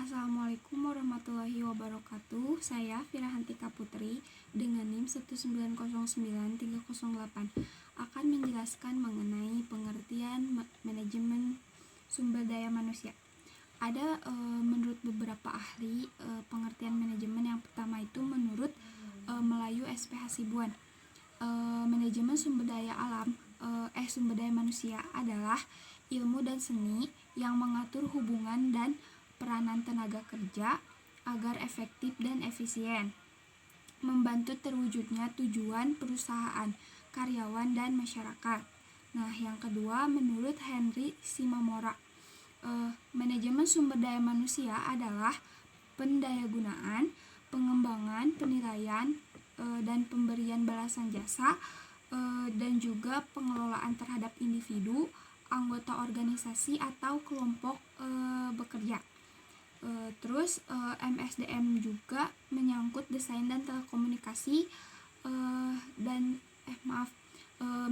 Assalamualaikum warahmatullahi wabarakatuh. Saya Firahantika Putri dengan NIM 1909308 akan menjelaskan mengenai pengertian manajemen sumber daya manusia. Ada menurut beberapa ahli pengertian manajemen yang pertama itu menurut Melayu SP Hasibuan. Manajemen sumber daya sumber daya manusia adalah ilmu dan seni yang mengatur hubungan dan peranan tenaga kerja agar efektif dan efisien, membantu terwujudnya tujuan perusahaan, karyawan, dan masyarakat. Nah, yang kedua menurut Henry Simamora, manajemen sumber daya manusia adalah pendayagunaan, pengembangan, penilaian, dan pemberian balasan jasa, dan juga pengelolaan terhadap individu, anggota organisasi atau kelompok bekerja. Terus MSDM juga menyangkut desain dan telekomunikasi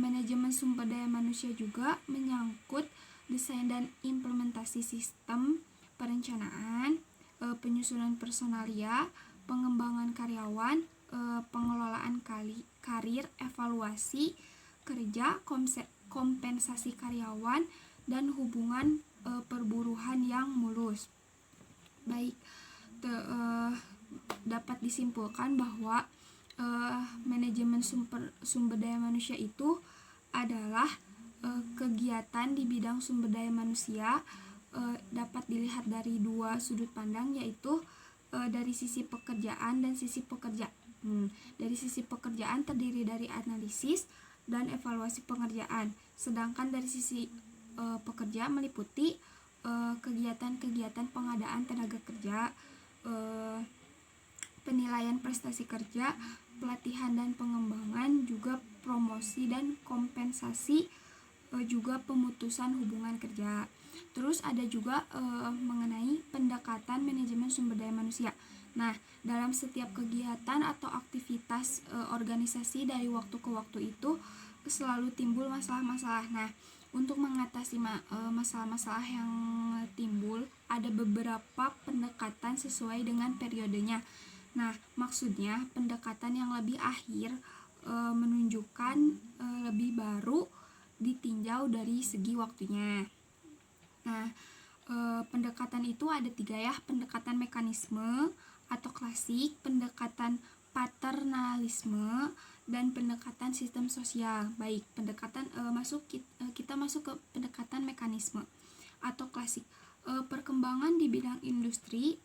manajemen sumber daya manusia juga menyangkut desain dan implementasi sistem perencanaan, penyusunan personalia, pengembangan karyawan, pengelolaan karir, evaluasi kerja, kompensasi karyawan, dan hubungan perburuhan yang mulus. Baik, dapat disimpulkan bahwa manajemen sumber daya manusia itu adalah kegiatan di bidang sumber daya manusia, dapat dilihat dari dua sudut pandang, yaitu dari sisi pekerjaan dan sisi pekerja. Dari sisi pekerjaan terdiri dari analisis dan evaluasi pengerjaan, sedangkan dari sisi pekerja meliputi kegiatan-kegiatan pengadaan tenaga kerja, penilaian prestasi kerja, pelatihan dan pengembangan, juga promosi dan kompensasi, juga pemutusan hubungan kerja. Terus ada juga mengenai pendekatan manajemen sumber daya manusia. Nah, dalam setiap kegiatan atau aktivitas organisasi dari waktu ke waktu itu selalu timbul masalah-masalah. Nah, untuk mengatasi masalah-masalah yang timbul, ada beberapa pendekatan sesuai dengan periodenya. Nah, maksudnya pendekatan yang lebih akhir menunjukkan lebih baru ditinjau dari segi waktunya. Nah, pendekatan itu ada 3 ya, pendekatan mekanisme atau klasik, pendekatan paternalisme, dan pendekatan sistem sosial. Baik, pendekatan kita masuk ke pendekatan mekanisme atau klasik. Perkembangan di bidang industri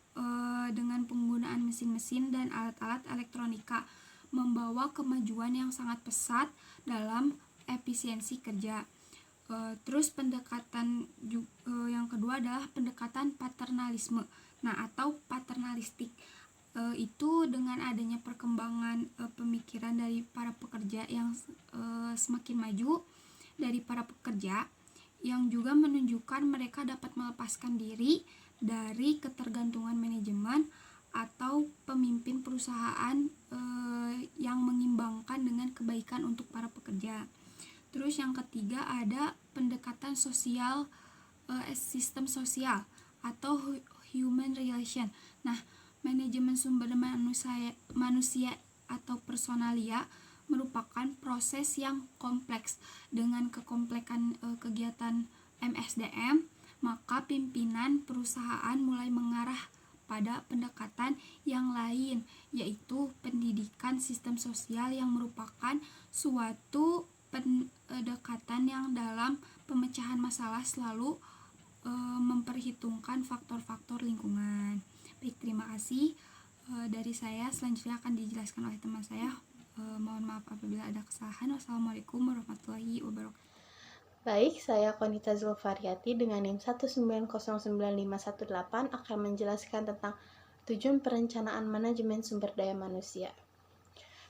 dengan penggunaan mesin-mesin dan alat-alat elektronika membawa kemajuan yang sangat pesat dalam efisiensi kerja. Terus pendekatan yang kedua adalah pendekatan paternalisme, atau paternalistik. Itu dengan adanya perkembangan pemikiran dari para pekerja yang semakin maju dari para pekerja, yang juga menunjukkan mereka dapat melepaskan diri dari ketergantungan manajemen atau pemimpin perusahaan yang mengimbangkan dengan kebaikan untuk para pekerja. Terus yang ketiga ada pendekatan sosial, sistem sosial atau human relation. Nah, manajemen sumber manusia atau personalia merupakan proses yang kompleks. Dengan kekompleksan kegiatan MSDM, maka pimpinan perusahaan mulai mengarah pada pendekatan yang lain, yaitu pendidikan sistem sosial yang merupakan suatu pendekatan yang dalam pemecahan masalah selalu memperhitungkan faktor-faktor lingkungan. Baik, terima kasih dari saya. Selanjutnya akan dijelaskan oleh teman saya. Mohon maaf apabila ada kesalahan. Wassalamualaikum warahmatullahi wabarakatuh. Baik, saya Konita Zulfariati dengan NIM 1909518 akan menjelaskan tentang tujuan perencanaan manajemen sumber daya manusia.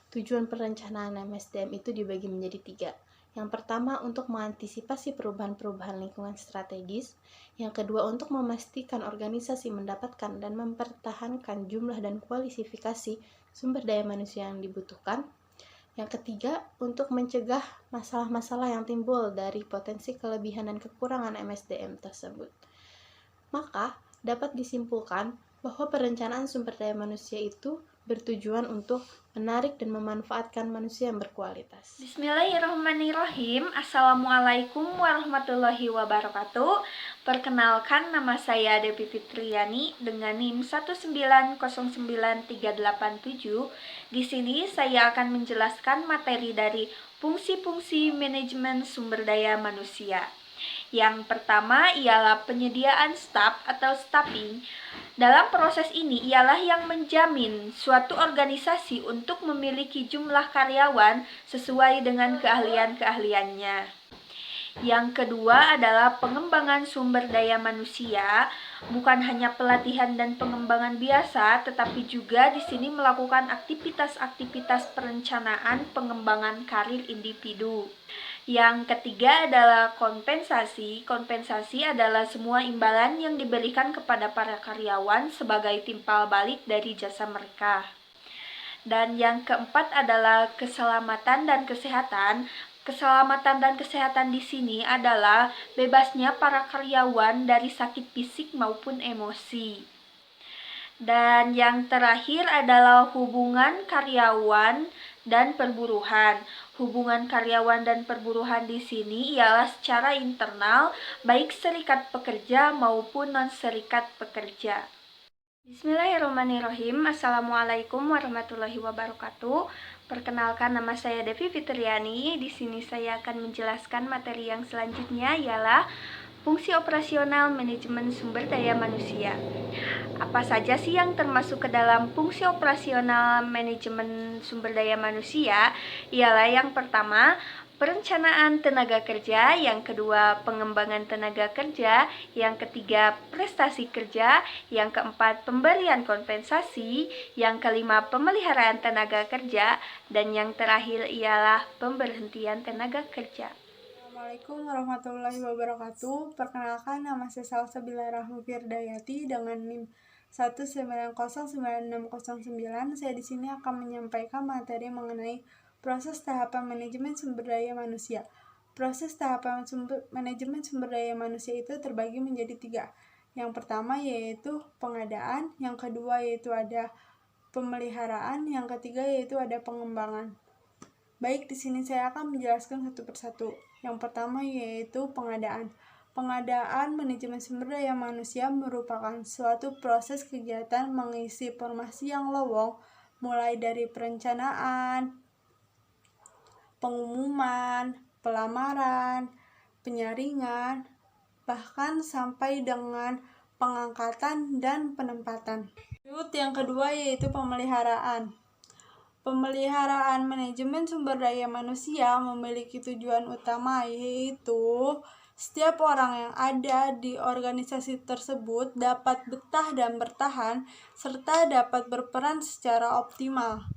Tujuan perencanaan MSDM itu dibagi menjadi 3. Yang pertama, untuk mengantisipasi perubahan-perubahan lingkungan strategis. Yang kedua, untuk memastikan organisasi mendapatkan dan mempertahankan jumlah dan kualifikasi sumber daya manusia yang dibutuhkan. Yang ketiga, untuk mencegah masalah-masalah yang timbul dari potensi kelebihan dan kekurangan MSDM tersebut. Maka, dapat disimpulkan bahwa perencanaan sumber daya manusia itu bertujuan untuk menarik dan memanfaatkan manusia yang berkualitas. Bismillahirrahmanirrahim. Assalamualaikum warahmatullahi wabarakatuh. Perkenalkan, nama saya Devi Fitriani dengan NIM 1909387. Di sini saya akan menjelaskan materi dari fungsi-fungsi manajemen sumber daya manusia. Yang pertama ialah penyediaan staf atau staffing. Dalam proses ini ialah yang menjamin suatu organisasi untuk memiliki jumlah karyawan sesuai dengan keahlian-keahliannya. Yang kedua adalah pengembangan sumber daya manusia, bukan hanya pelatihan dan pengembangan biasa, tetapi juga di sini melakukan aktivitas-aktivitas perencanaan pengembangan karir individu. Yang ketiga adalah kompensasi. Kompensasi adalah semua imbalan yang diberikan kepada para karyawan sebagai timbal balik dari jasa mereka. Dan yang keempat adalah keselamatan dan kesehatan. Keselamatan dan kesehatan di sini adalah bebasnya para karyawan dari sakit fisik maupun emosi. Dan yang terakhir adalah hubungan karyawan dan perburuhan. Hubungan karyawan dan perburuhan di sini ialah secara internal, baik serikat pekerja maupun non-serikat pekerja. Bismillahirrahmanirrahim. Assalamualaikum warahmatullahi wabarakatuh. Perkenalkan, nama saya Devi Fitriani. Di sini saya akan menjelaskan materi yang selanjutnya ialah fungsi operasional manajemen sumber daya manusia. Apa saja sih yang termasuk ke dalam fungsi operasional manajemen sumber daya manusia? Ialah yang pertama, perencanaan tenaga kerja, yang kedua pengembangan tenaga kerja, yang ketiga prestasi kerja, yang keempat pemberian kompensasi, yang kelima pemeliharaan tenaga kerja, dan yang terakhir ialah pemberhentian tenaga kerja. Assalamualaikum warahmatullahi wabarakatuh. Perkenalkan, nama saya Salsabila Rahma Firdayati dengan NIM 1909609. Saya di sini akan menyampaikan materi mengenai proses tahapan manajemen sumber daya manusia. Proses tahapan manajemen sumber daya manusia itu terbagi menjadi 3. Yang pertama yaitu pengadaan, yang kedua yaitu ada pemeliharaan, yang ketiga yaitu ada pengembangan. Baik, di sini saya akan menjelaskan satu persatu. Yang pertama yaitu pengadaan. Pengadaan manajemen sumber daya manusia merupakan suatu proses kegiatan mengisi formasi yang lowong, mulai dari perencanaan, pengumuman, pelamaran, penyaringan, bahkan sampai dengan pengangkatan dan penempatan. Yang kedua yaitu pemeliharaan. Pemeliharaan manajemen sumber daya manusia memiliki tujuan utama, yaitu setiap orang yang ada di organisasi tersebut dapat betah dan bertahan serta dapat berperan secara optimal.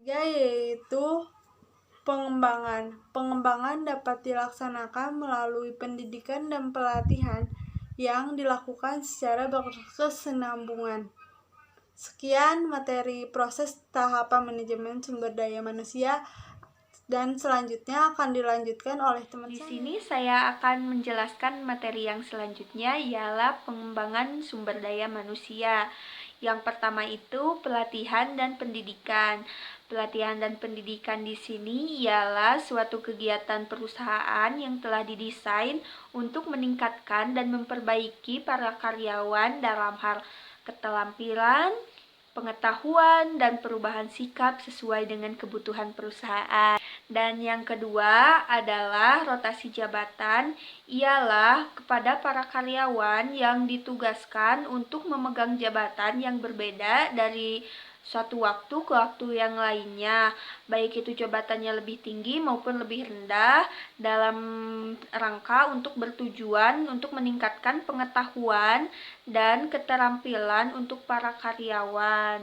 Yaitu pengembangan. Pengembangan dapat dilaksanakan melalui pendidikan dan pelatihan yang dilakukan secara berkesinambungan. Sekian materi proses tahapan manajemen sumber daya manusia, dan selanjutnya akan dilanjutkan oleh teman Di saya. sini saya akan menjelaskan materi yang selanjutnya ialah pengembangan sumber daya manusia. Yang pertama itu pelatihan dan pendidikan. Pelatihan dan pendidikan di sini ialah suatu kegiatan perusahaan yang telah didesain untuk meningkatkan dan memperbaiki para karyawan dalam hal keterampilan, pengetahuan, dan perubahan sikap sesuai dengan kebutuhan perusahaan. Dan yang kedua adalah rotasi jabatan, ialah kepada para karyawan yang ditugaskan untuk memegang jabatan yang berbeda dari suatu waktu ke waktu yang lainnya, baik itu jabatannya lebih tinggi maupun lebih rendah, dalam rangka untuk bertujuan untuk meningkatkan pengetahuan dan keterampilan untuk para karyawan.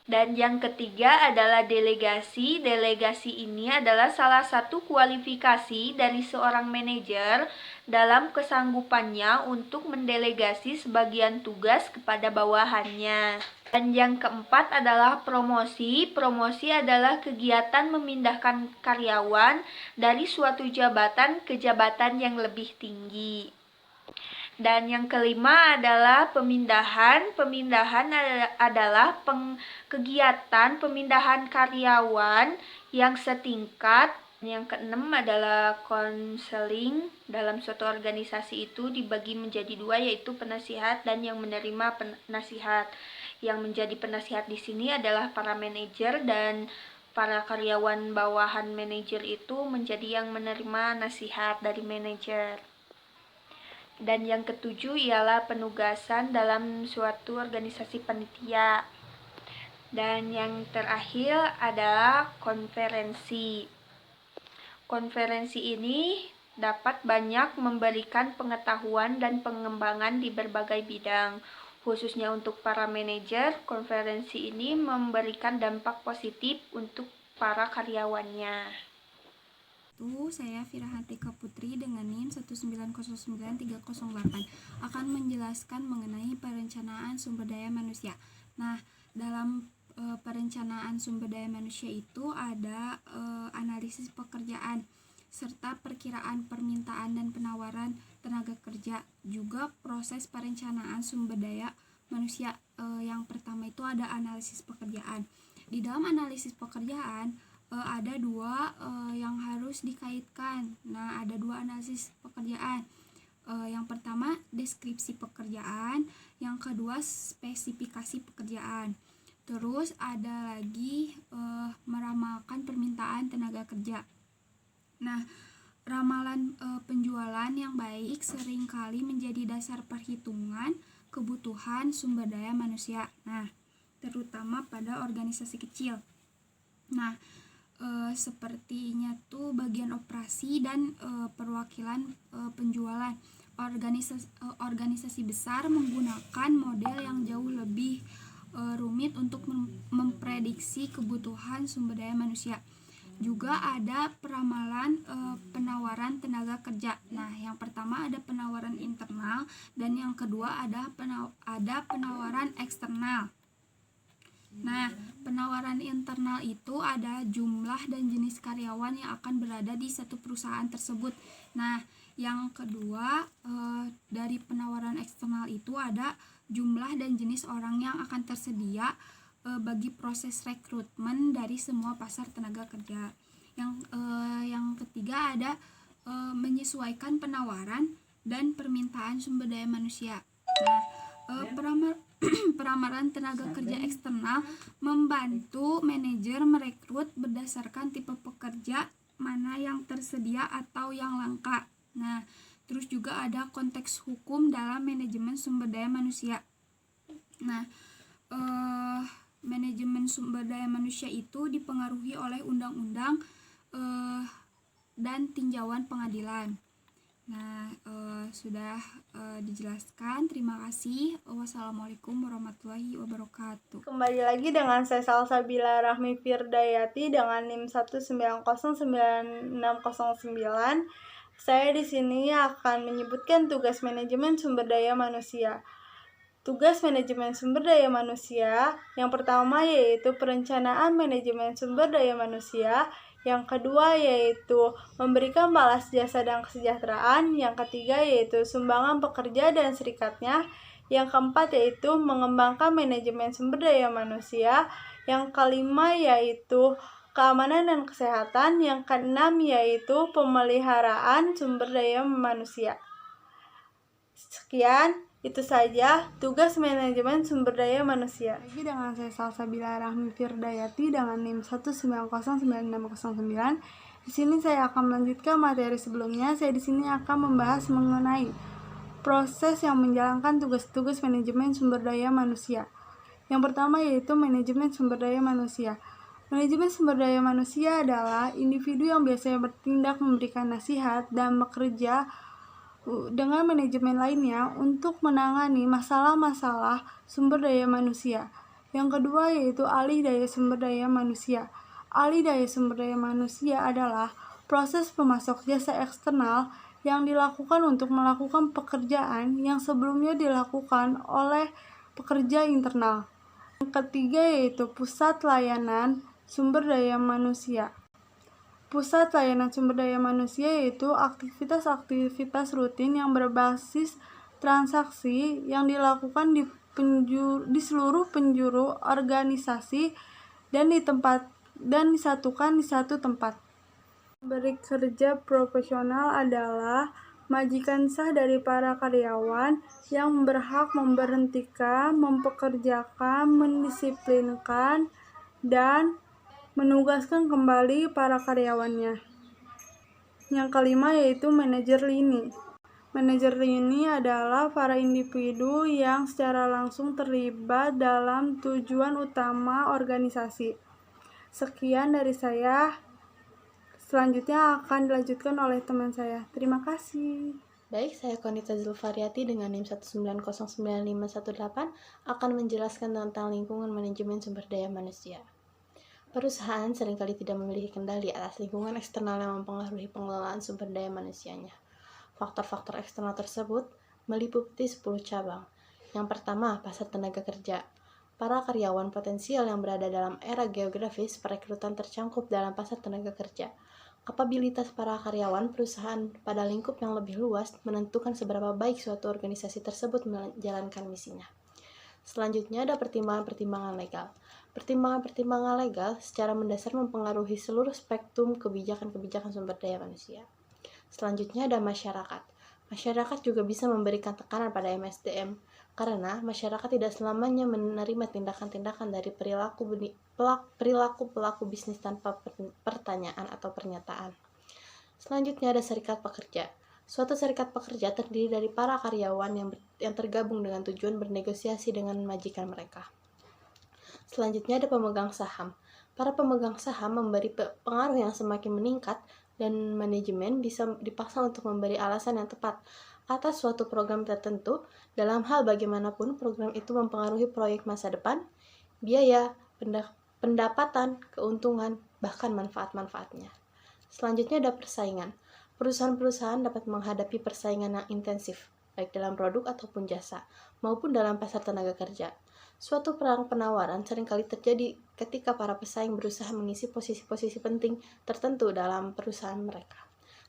Dan yang ketiga adalah delegasi. Delegasi ini adalah salah satu kualifikasi dari seorang manajer dalam kesanggupannya untuk mendelegasi sebagian tugas kepada bawahannya. Dan yang keempat adalah promosi. Promosi adalah kegiatan memindahkan karyawan dari suatu jabatan ke jabatan yang lebih tinggi. Dan yang kelima adalah pemindahan. Pemindahan adalah kegiatan pemindahan karyawan yang setingkat. Yang keenam adalah konseling. Dalam suatu organisasi itu dibagi menjadi dua, yaitu penasihat dan yang menerima penasihat. Yang menjadi penasihat di sini adalah para manajer, dan para karyawan bawahan manajer itu menjadi yang menerima nasihat dari manajer. Dan yang ketujuh ialah penugasan dalam suatu organisasi panitia. Dan yang terakhir adalah konferensi. Konferensi ini dapat banyak memberikan pengetahuan dan pengembangan di berbagai bidang. Khususnya untuk para manajer, konferensi ini memberikan dampak positif untuk para karyawannya. Saya Firahantika Putri dengan NIM 1909308 akan menjelaskan mengenai perencanaan sumber daya manusia. Nah, dalam perencanaan sumber daya manusia itu ada analisis pekerjaan serta perkiraan permintaan dan penawaran tenaga kerja, juga proses perencanaan sumber daya manusia. Yang pertama itu ada analisis pekerjaan. Di dalam analisis pekerjaan ada dua yang harus dikaitkan. Nah, ada dua analisis pekerjaan. Yang pertama deskripsi pekerjaan, yang kedua spesifikasi pekerjaan. Terus ada lagi meramalkan permintaan tenaga kerja. Nah, ramalan penjualan yang baik seringkali menjadi dasar perhitungan kebutuhan sumber daya manusia. Nah, terutama pada organisasi kecil. Nah, sepertinya tuh bagian operasi dan perwakilan penjualan. Organisasi besar menggunakan model yang jauh lebih rumit untuk memprediksi kebutuhan sumber daya manusia. Juga ada peramalan penawaran tenaga kerja. Nah, yang pertama ada penawaran internal dan yang kedua ada penawaran eksternal. Nah, penawaran internal itu ada jumlah dan jenis karyawan yang akan berada di satu perusahaan tersebut. Nah, yang kedua dari penawaran eksternal itu ada jumlah dan jenis orang yang akan tersedia bagi proses rekrutmen dari semua pasar tenaga kerja. Yang ketiga ada menyesuaikan penawaran dan permintaan sumber daya manusia. Nah, peramaran tenaga kerja eksternal membantu manajer merekrut berdasarkan tipe pekerja mana yang tersedia atau yang langka. Nah, terus juga ada konteks hukum dalam manajemen sumber daya manusia. Nah, manajemen sumber daya manusia itu dipengaruhi oleh undang-undang dan tinjauan pengadilan. Nah, sudah dijelaskan. Terima kasih. Wassalamualaikum warahmatullahi wabarakatuh. Kembali lagi dengan saya Salsabila Rahmi Firdayati dengan NIM 1909609. Saya di sini akan menyebutkan tugas manajemen sumber daya manusia. Tugas manajemen sumber daya manusia yang pertama yaitu perencanaan manajemen sumber daya manusia. Yang kedua yaitu memberikan balas jasa dan kesejahteraan. Yang ketiga yaitu sumbangan pekerja dan serikatnya. Yang keempat yaitu mengembangkan manajemen sumber daya manusia. Yang kelima yaitu keamanan dan kesehatan. Yang keenam yaitu pemeliharaan sumber daya manusia. Sekian, itu saja tugas manajemen sumber daya manusia. Lagi dengan saya Salsabila Rahmi Firdayati dengan NIM 1909609. Di sini saya akan melanjutkan materi sebelumnya. Saya di sini akan membahas mengenai proses yang menjalankan tugas-tugas manajemen sumber daya manusia. Yang pertama yaitu manajemen sumber daya manusia. Manajemen sumber daya manusia adalah individu yang biasanya bertindak memberikan nasihat dan bekerja dengan manajemen lainnya untuk menangani masalah-masalah sumber daya manusia. Yang kedua yaitu alih daya sumber daya manusia. Alih daya sumber daya manusia adalah proses pemasok jasa eksternal yang dilakukan untuk melakukan pekerjaan yang sebelumnya dilakukan oleh pekerja internal. Yang ketiga yaitu pusat layanan sumber daya manusia. Pusat layanan sumber daya manusia yaitu aktivitas-aktivitas rutin yang berbasis transaksi yang dilakukan di seluruh penjuru organisasi dan disatukan di satu tempat. Pemberi kerja profesional adalah majikan sah dari para karyawan yang berhak memberhentikan, mempekerjakan, mendisiplinkan, dan menugaskan kembali para karyawannya. Yang kelima yaitu manajer lini. Manajer lini adalah para individu yang secara langsung terlibat dalam tujuan utama organisasi. Sekian dari saya. Selanjutnya akan dilanjutkan oleh teman saya. Terima kasih. Baik, saya Konita Zulfariati dengan NIM 1909518 akan menjelaskan tentang lingkungan manajemen sumber daya manusia. Perusahaan seringkali tidak memiliki kendali atas lingkungan eksternal yang mempengaruhi pengelolaan sumber daya manusianya. Faktor-faktor eksternal tersebut meliputi 10 cabang. Yang pertama, pasar tenaga kerja. Para karyawan potensial yang berada dalam era geografis perekrutan tercangkup dalam pasar tenaga kerja. Kapabilitas para karyawan perusahaan pada lingkup yang lebih luas menentukan seberapa baik suatu organisasi tersebut menjalankan misinya. Selanjutnya ada pertimbangan-pertimbangan legal. Pertimbangan-pertimbangan legal secara mendasar mempengaruhi seluruh spektrum kebijakan-kebijakan sumber daya manusia. Selanjutnya ada masyarakat. Masyarakat juga bisa memberikan tekanan pada MSDM, karena masyarakat tidak selamanya menerima tindakan-tindakan dari perilaku bisnis tanpa pertanyaan atau pernyataan. Selanjutnya ada serikat pekerja. Suatu serikat pekerja terdiri dari para karyawan yang tergabung dengan tujuan bernegosiasi dengan majikan mereka. Selanjutnya ada pemegang saham. Para pemegang saham memberi pengaruh yang semakin meningkat dan manajemen bisa dipaksa untuk memberi alasan yang tepat atas suatu program tertentu dalam hal bagaimanapun program itu mempengaruhi proyek masa depan, biaya, pendapatan, keuntungan, bahkan manfaat-manfaatnya. Selanjutnya ada persaingan. Perusahaan-perusahaan dapat menghadapi persaingan yang intensif, baik dalam produk ataupun jasa, maupun dalam pasar tenaga kerja. Suatu perang penawaran seringkali terjadi ketika para pesaing berusaha mengisi posisi-posisi penting tertentu dalam perusahaan mereka.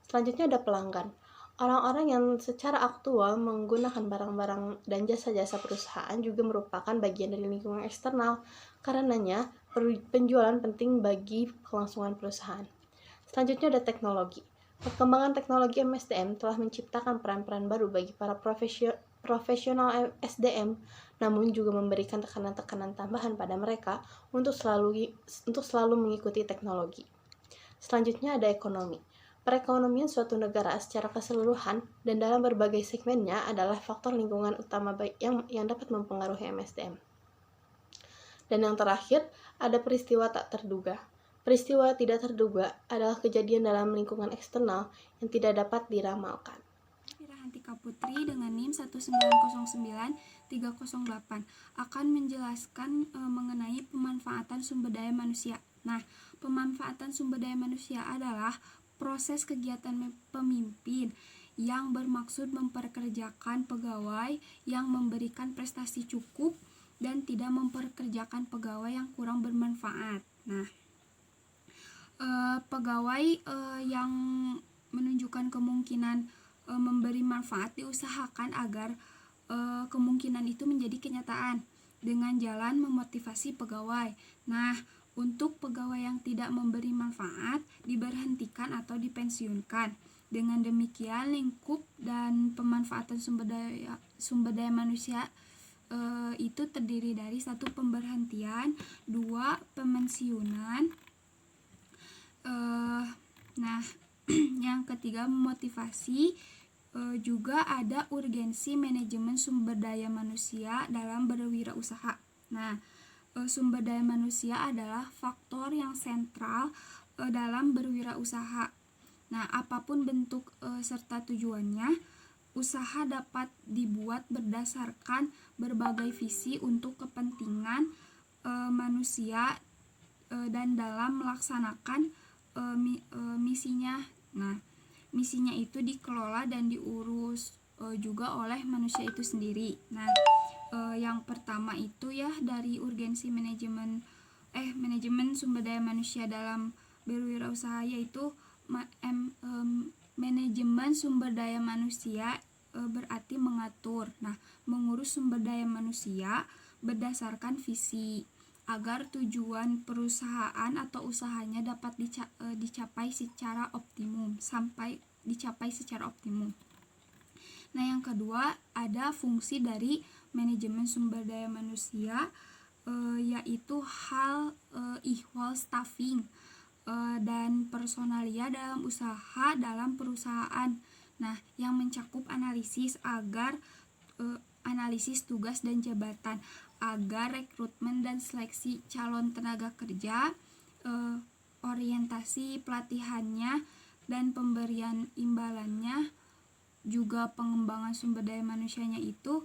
Selanjutnya ada pelanggan. Orang-orang yang secara aktual menggunakan barang-barang dan jasa-jasa perusahaan juga merupakan bagian dari lingkungan eksternal. Karenanya, penjualan penting bagi kelangsungan perusahaan. Selanjutnya ada teknologi. Perkembangan teknologi MSDM telah menciptakan peran-peran baru bagi para profesional SDM, namun juga memberikan tekanan-tekanan tambahan pada mereka untuk selalu mengikuti teknologi. Selanjutnya ada ekonomi. Perekonomian suatu negara secara keseluruhan dan dalam berbagai segmennya adalah faktor lingkungan utama yang dapat mempengaruhi MSDM. Dan yang terakhir, ada peristiwa tak terduga. Peristiwa tidak terduga adalah kejadian dalam lingkungan eksternal yang tidak dapat diramalkan. Hantika Putri dengan NIM 1909308 akan menjelaskan mengenai pemanfaatan sumber daya manusia. Nah, pemanfaatan sumber daya manusia adalah proses kegiatan pemimpin yang bermaksud memperkerjakan pegawai yang memberikan prestasi cukup dan tidak memperkerjakan pegawai yang kurang bermanfaat. Nah, pegawai yang menunjukkan kemungkinan memberi manfaat diusahakan agar kemungkinan itu menjadi kenyataan dengan jalan memotivasi pegawai. Nah, untuk pegawai yang tidak memberi manfaat diberhentikan atau dipensiunkan. Dengan demikian, lingkup dan pemanfaatan sumber daya manusia itu terdiri dari 1. Pemberhentian, 2. Pemensiunan. Nah, yang ketiga memotivasi. Juga ada urgensi manajemen sumber daya manusia dalam berwirausaha. Nah, sumber daya manusia adalah faktor yang sentral dalam berwirausaha. Nah, apapun bentuk serta tujuannya, usaha dapat dibuat berdasarkan berbagai visi untuk kepentingan manusia dan dalam melaksanakan misinya. Nah, misinya itu dikelola dan diurus juga oleh manusia itu sendiri. Nah, yang pertama itu ya dari urgensi manajemen sumber daya manusia dalam berwirausaha, yaitu manajemen sumber daya manusia berarti mengatur, mengurus sumber daya manusia berdasarkan visi agar tujuan perusahaan atau usahanya dapat dicapai secara optimum. Nah, yang kedua ada fungsi dari manajemen sumber daya manusia, yaitu hal ihwal staffing dan personalia dalam usaha dalam perusahaan. Nah, yang mencakup analisis tugas dan jabatan agar rekrutmen dan seleksi calon tenaga kerja, orientasi pelatihannya dan pemberian imbalannya, juga pengembangan sumber daya manusianya itu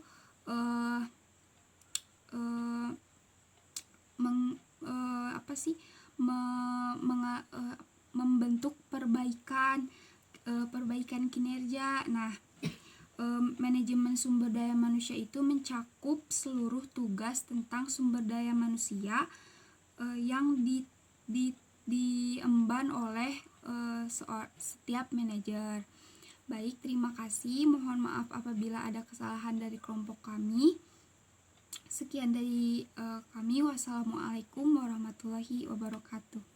membentuk perbaikan kinerja. Nah, manajemen sumber daya manusia itu mencakup seluruh tugas tentang sumber daya manusia yang diemban oleh setiap manajer. Baik, terima kasih. Mohon maaf apabila ada kesalahan dari kelompok kami. Sekian dari kami. Wassalamualaikum warahmatullahi wabarakatuh.